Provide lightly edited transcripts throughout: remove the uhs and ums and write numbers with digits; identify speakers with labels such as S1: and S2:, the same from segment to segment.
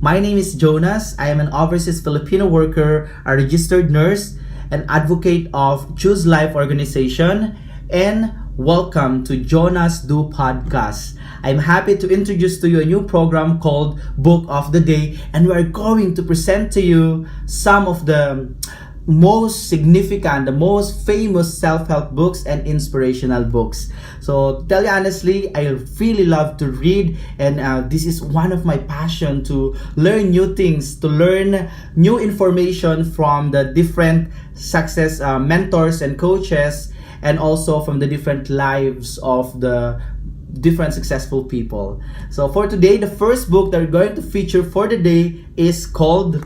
S1: My name is Jonas. I am an overseas Filipino worker, a registered nurse, an advocate of Choose Life organization, and welcome to Jonas DuPodcast. I'm happy to introduce to you a new program called Book of the Day, and we are going to present to you some of the most significant, the most famous self-help books and inspirational books. So to tell you honestly, I really love to read, and this is one of my passion to learn new things, to learn new information from the different success mentors and coaches, and also from the different lives of the different successful people. So for today, the first book that we're going to feature for the day is called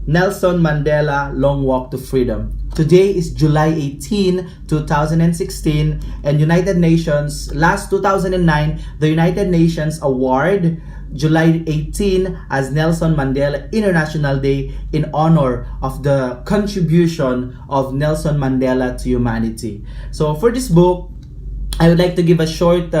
S1: Nelson Mandela Long Walk to Freedom. Today is July 18, 2016, and United Nations, last 2009, the United Nations award July 18 as Nelson Mandela International Day in honor of the contribution of Nelson Mandela to humanity. So for this book, I would like to give a short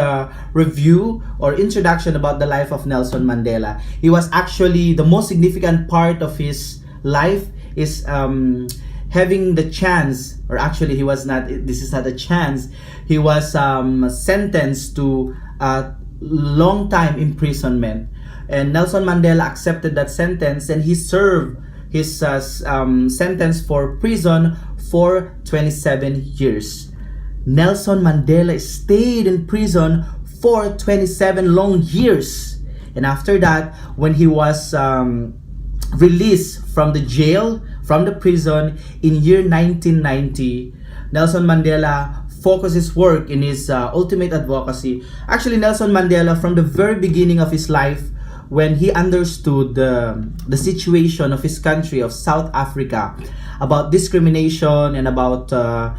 S1: review or introduction about the life of Nelson Mandela. He was actually the most significant part of his life is having the chance, or actually he was not, this is not a chance, he was sentenced to a long time imprisonment, and Nelson Mandela accepted that sentence, and he served his sentence for prison for 27 years. Nelson Mandela stayed in prison for 27 long years, and after that, when he was released from the jail, from the prison in year 1990, Nelson Mandela focused his work in his ultimate advocacy. Actually, Nelson Mandela, from the very beginning of his life, when he understood the situation of his country, of South Africa, about discrimination and about the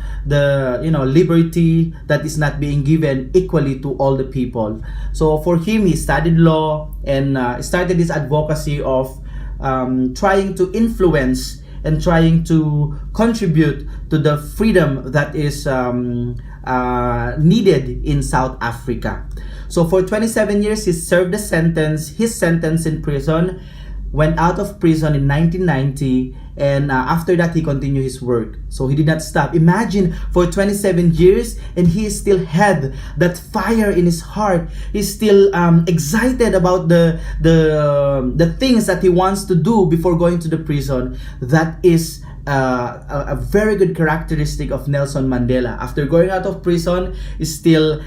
S1: liberty that is not being given equally to all the people. So for him, he studied law and started his advocacy of trying to influence and trying to contribute to the freedom that is needed in South Africa. So for 27 years, he served his sentence in prison, went out of prison in 1990, and after that, he continued his work. So he did not stop. Imagine, for 27 years, and he still had that fire in his heart. He's still excited about the things that he wants to do before going to the prison. That is a very good characteristic of Nelson Mandela. After going out of prison, he's still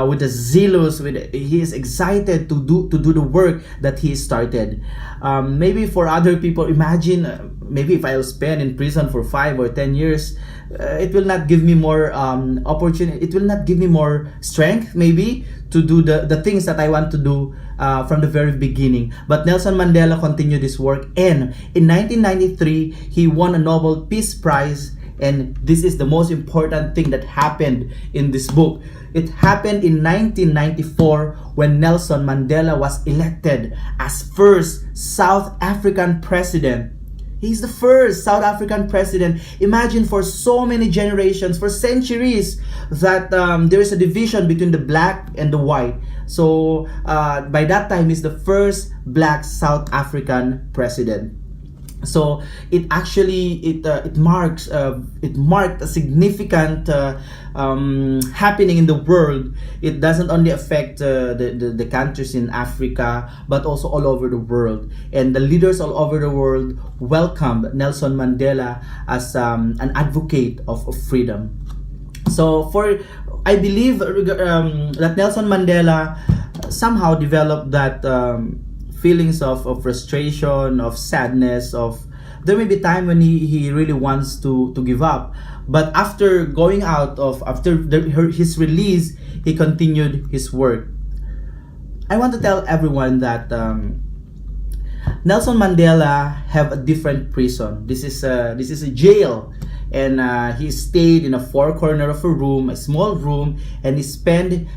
S1: with the zealous. He is excited to do the work that he started. Maybe for other people, imagine maybe if I'll spend in prison for 5 or 10 years, it will not give me more opportunity. It will not give me more strength, maybe, to do the things that I want to do from the very beginning. But Nelson Mandela continued his work, and in 1993, he won a Nobel Peace Prize. And this is the most important thing that happened in this book. It happened in 1994 when Nelson Mandela was elected as first South African president. He's the first South African president. Imagine, for so many generations, for centuries, that there is a division between the black and the white. So by that time, he's the first black South African president. So it actually it marked a significant happening in the world. It doesn't only affect the countries in Africa, but also all over the world. And the leaders all over the world welcomed Nelson Mandela as an advocate of freedom. So I believe that Nelson Mandela somehow developed that feelings of frustration, of sadness, there may be time when he really wants to give up. But after going out his release, he continued his work. I want to tell everyone that Nelson Mandela have a different prison. This is a jail, and he stayed in a four corner of a room, a small room, and he spent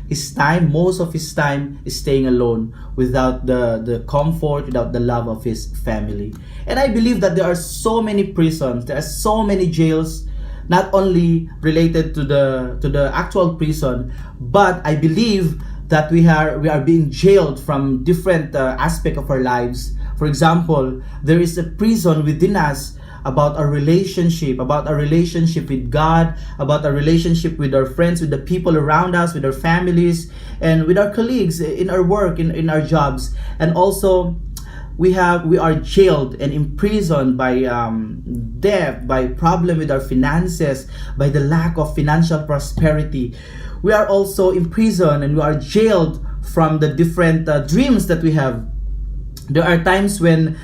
S1: most of his time staying alone, without the comfort, without the love of his family. And I believe that there are so many prisons, there are so many jails, not only related to the actual prison, but I believe that we are being jailed from different aspect of our lives For example, there is a prison within us about our relationship with God, about our relationship with our friends, with the people around us, with our families, and with our colleagues in our work, in our jobs. And also, we are jailed and imprisoned by debt, by problem with our finances, by the lack of financial prosperity. We are also imprisoned and we are jailed from the different dreams that we have. There are times when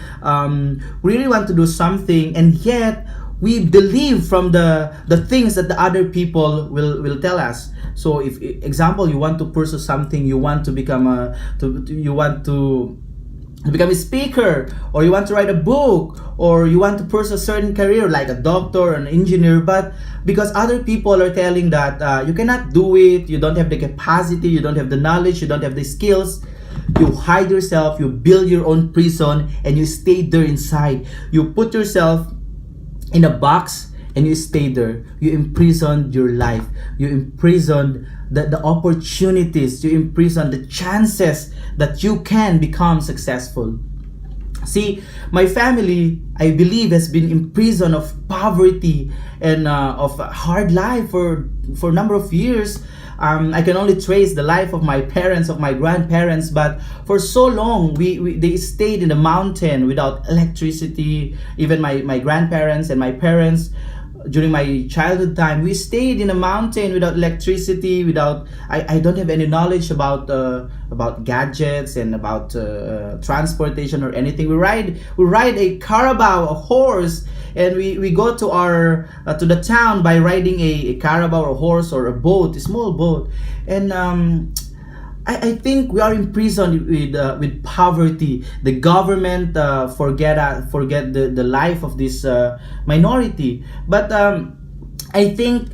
S1: we really want to do something, and yet we believe from the things that the other people will tell us. So, if example, you want to pursue something, you want to become a speaker, or you want to write a book, or you want to pursue a certain career like a doctor or an engineer, but because other people are telling that you cannot do it, you don't have the capacity, you don't have the knowledge, you don't have the skills, you hide yourself, you build your own prison, and you stay there inside. You put yourself in a box and you stay there. You imprisoned your life. You imprisoned the opportunities. You imprisoned the chances that you can become successful. See, my family, I believe, has been imprisoned of poverty and of a hard life for a number of years. I can only trace the life of my parents, of my grandparents, but for so long, they stayed in the mountain without electricity. Even my grandparents and my parents, during my childhood time, we stayed in a mountain without electricity, without I don't have any knowledge about gadgets and about transportation or anything. We ride a carabao, a horse, and we go to our to the town by riding a carabao or a horse or a boat, a small boat. And I think we are imprisoned with poverty. The government forget the life of this minority. But I think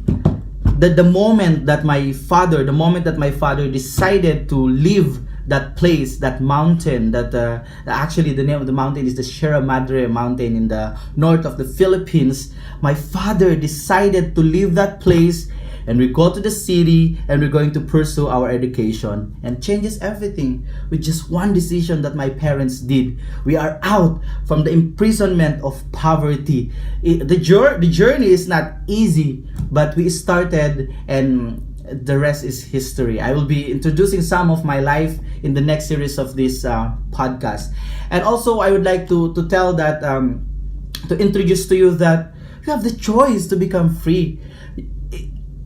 S1: that the moment that my father decided to leave that place, that mountain, that actually the name of the mountain is the Sierra Madre mountain in the north of the Philippines, my father decided to leave that place, and we go to the city and we're going to pursue our education, and changes everything with just one decision that my parents did. We are out from the imprisonment of poverty. The journey is not easy, but we started, and the rest is history. I will be introducing some of my life in the next series of this podcast. And also, I would like to tell that, to introduce to you that you have the choice to become free.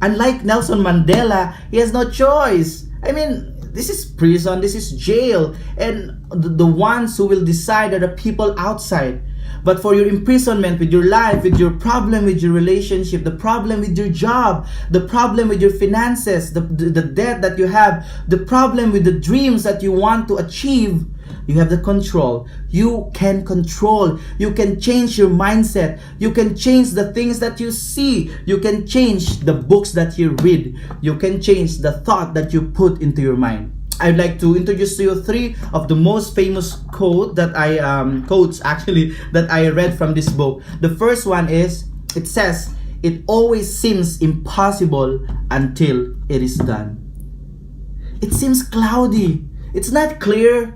S1: Unlike Nelson Mandela, he has no choice. I mean, this is prison, this is jail, and the ones who will decide are the people outside. But for your imprisonment with your life, with your problem with your relationship, the problem with your job, the problem with your finances, the debt that you have, the problem with the dreams that you want to achieve, you have the control. You can control. You can change your mindset. You can change the things that you see. You can change the books that you read. You can change the thought that you put into your mind. I'd like to introduce to you three of the most famous quotes that I read from this book. The first one is, it says, "It always seems impossible until it is done." It seems cloudy. It's not clear.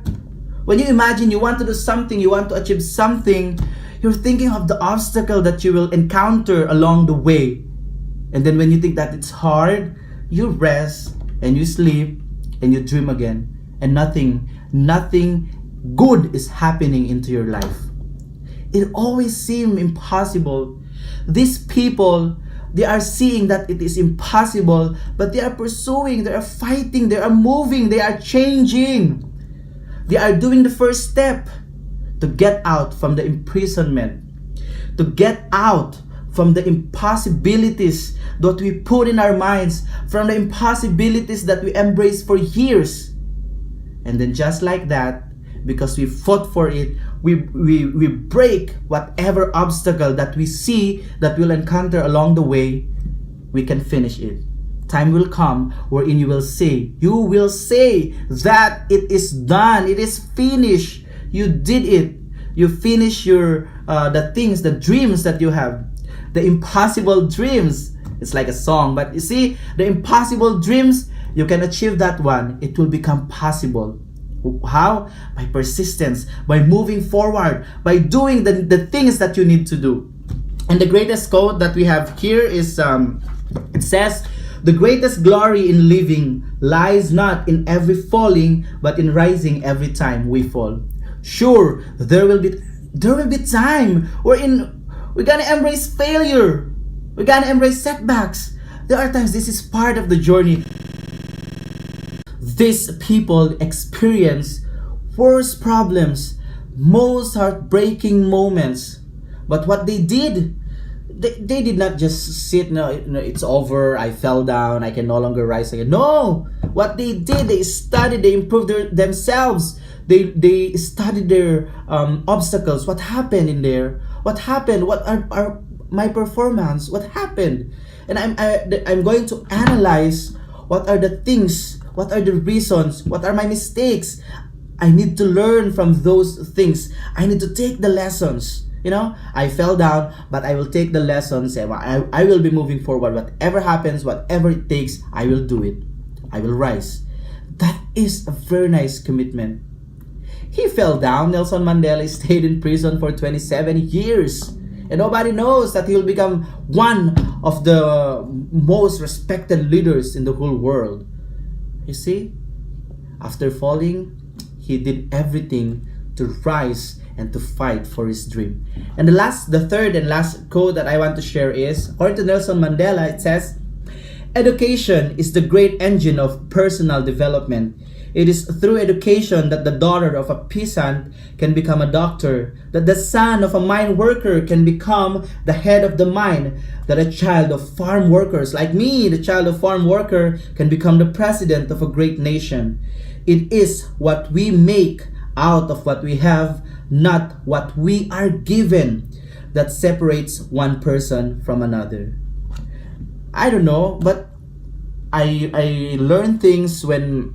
S1: When you imagine you want to do something, you want to achieve something, you're thinking of the obstacle that you will encounter along the way. And then when you think that it's hard, you rest and you sleep and you dream again, and nothing good is happening into your life. It always seems impossible. These people, they are seeing that it is impossible, but they are pursuing, they are fighting, they are moving, they are changing. They are doing the first step to get out from the imprisonment, to get out from the impossibilities that we put in our minds, from the impossibilities that we embrace for years. And then just like that, because we fought for it, we break whatever obstacle that we see that we'll encounter along the way, we can finish it. Time will come wherein you will say that it is done, it is finished. You did it. You finish your the things, the dreams that you have, the impossible dreams. It's like a song, but you see, the impossible dreams, you can achieve that one. It will become possible How? By persistence, by moving forward, by doing the things that you need to do. And the greatest quote that we have here is it says, "The greatest glory in living lies not in every falling, but in rising every time we fall." Sure, there will be time wherein we're gonna embrace failure. We're gonna embrace setbacks. There are times this is part of the journey. These people experience worse problems, most heartbreaking moments. But what they did, they did not just sit, no, it's over, I fell down, I can no longer rise again. No! What they did, they studied, they improved themselves. They studied their obstacles. What happened in there? What happened? What are my performance? What happened? And I'm going to analyze what are the things, what are the reasons, what are my mistakes. I need to learn from those things. I need to take the lessons. I fell down, but I will take the lessons and I will be moving forward. Whatever happens, whatever it takes, I will do it. I will rise. That is a very nice commitment. He fell down. Nelson Mandela stayed in prison for 27 years. And nobody knows that he will become one of the most respected leaders in the whole world. You see? After falling, he did everything to rise and to fight for his dream. And the third and last quote that I want to share is, according to Nelson Mandela, it says, "Education is the great engine of personal development. It is through education that the daughter of a peasant can become a doctor, that the son of a mine worker can become the head of the mine, that a child of farm workers, like me, the child of farm worker, can become the president of a great nation. It is what we make out of what we have, not what we are given, that separates one person from another." I don't know, but I learn things when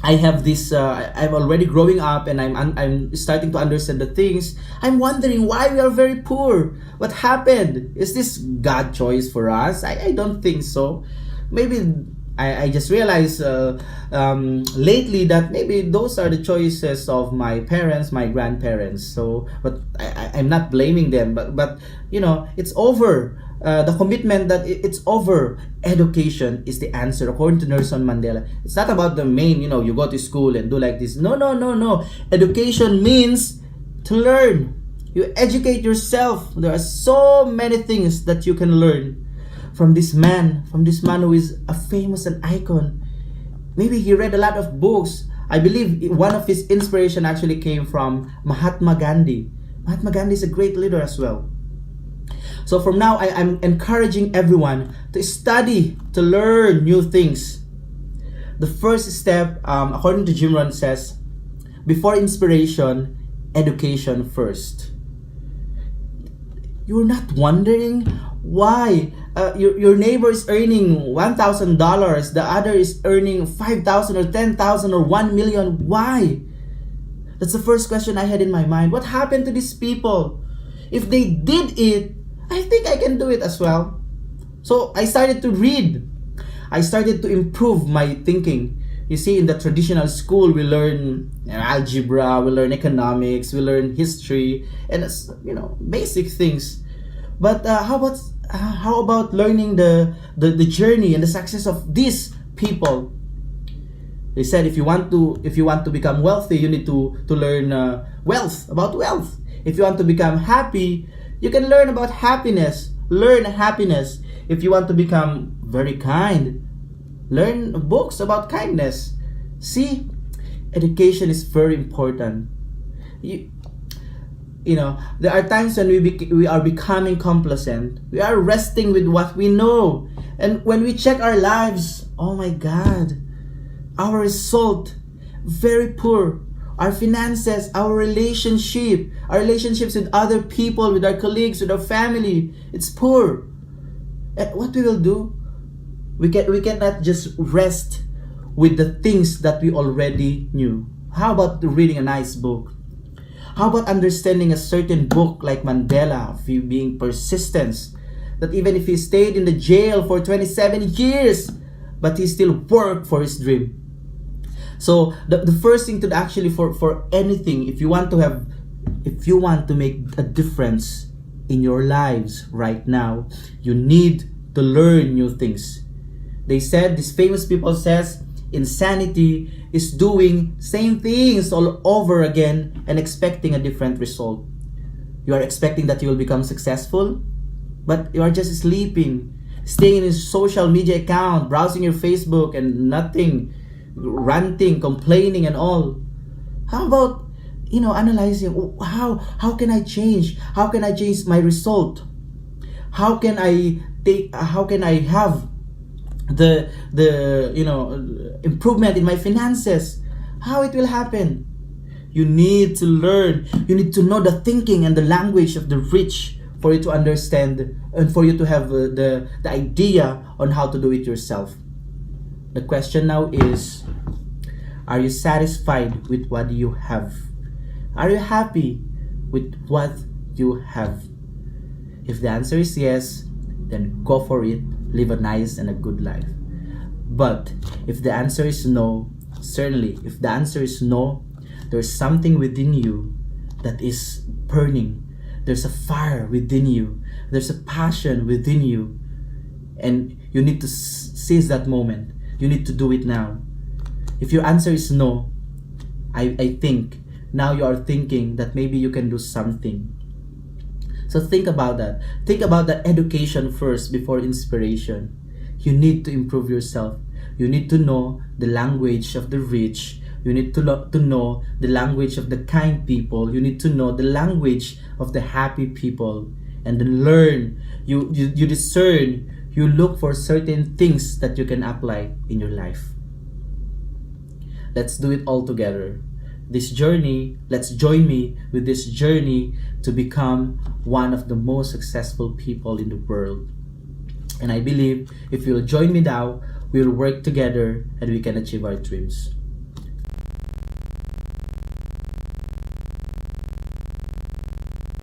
S1: I have this. I'm already growing up, and I'm starting to understand the things. I'm wondering why we are very poor. What happened? Is this God choice for us? I don't think so. Maybe I just realized lately that maybe those are the choices of my parents, my grandparents. So, but I'm not blaming them. But it's over. The commitment that it's over. Education is the answer, according to Nelson Mandela. It's not about the main, you go to school and do like this. No. Education means to learn. You educate yourself. There are so many things that you can learn from this man who is a famous and icon. Maybe he read a lot of books. I believe one of his inspiration actually came from Mahatma Gandhi. Mahatma Gandhi is a great leader as well. So from now, I'm encouraging everyone to study, to learn new things. The first step, according to Jim Rohn, says, before inspiration, education first. You're not wondering why your neighbor is earning $1,000, the other is earning $5,000 or $10,000 or $1 million. Why? That's the first question I had in my mind. What happened to these people? If they did it, I think I can do it as well. So I started to read. I started to improve my thinking. You see, in the traditional school, we learn algebra, we learn economics, we learn history, and basic things. But how about learning the journey and the success of these people? They said if you want to become wealthy, you need to learn about wealth. If you want to become happy, you can learn about happiness. Learn happiness. If you want to become very kind, learn books about kindness. See, education is very important. There are times when we are becoming complacent. We are resting with what we know. And when we check our lives, oh my God, our result, very poor. Our finances, our relationships with other people, with our colleagues, with our family, it's poor. And what we will do? We cannot just rest with the things that we already knew. How about reading a nice book? How about understanding a certain book like Mandela, of being persistence, that even if he stayed in the jail for 27 years, but he still worked for his dream. So the first thing to actually, for anything, if you want to make a difference in your lives right now, you need to learn new things. They said, these famous people says, insanity is doing same things all over again and expecting a different result. You are expecting that you will become successful, but you are just sleeping, staying in his social media account, browsing your Facebook and nothing, ranting, complaining and all. How about, analyzing, how can I change? How can I change my result? How can I have the improvement in my finances? How it will happen? You need to learn. You need to know the thinking and the language of the rich for you to understand and for you to have the idea on how to do it yourself. The question now is, are you satisfied with what you have? Are you happy with what you have? If the answer is yes, then go for it. Live a nice and a good life. But if the answer is no, certainly, if the answer is no, there's something within you that is burning. There's a fire within you. There's a passion within you. And you need to seize that moment. You need to do it now. If your answer is no, I think now you are thinking that maybe you can do something. So think about that. Think about the education first before inspiration. You need to improve yourself. You need to know the language of the rich. You need to know the language of the kind people. You need to know the language of the happy people. And then learn. You discern. You look for certain things that you can apply in your life. Let's do it all together. This journey, let's join me with this journey to become one of the most successful people in the world. And I believe if you'll join me now, we'll work together and we can achieve our dreams.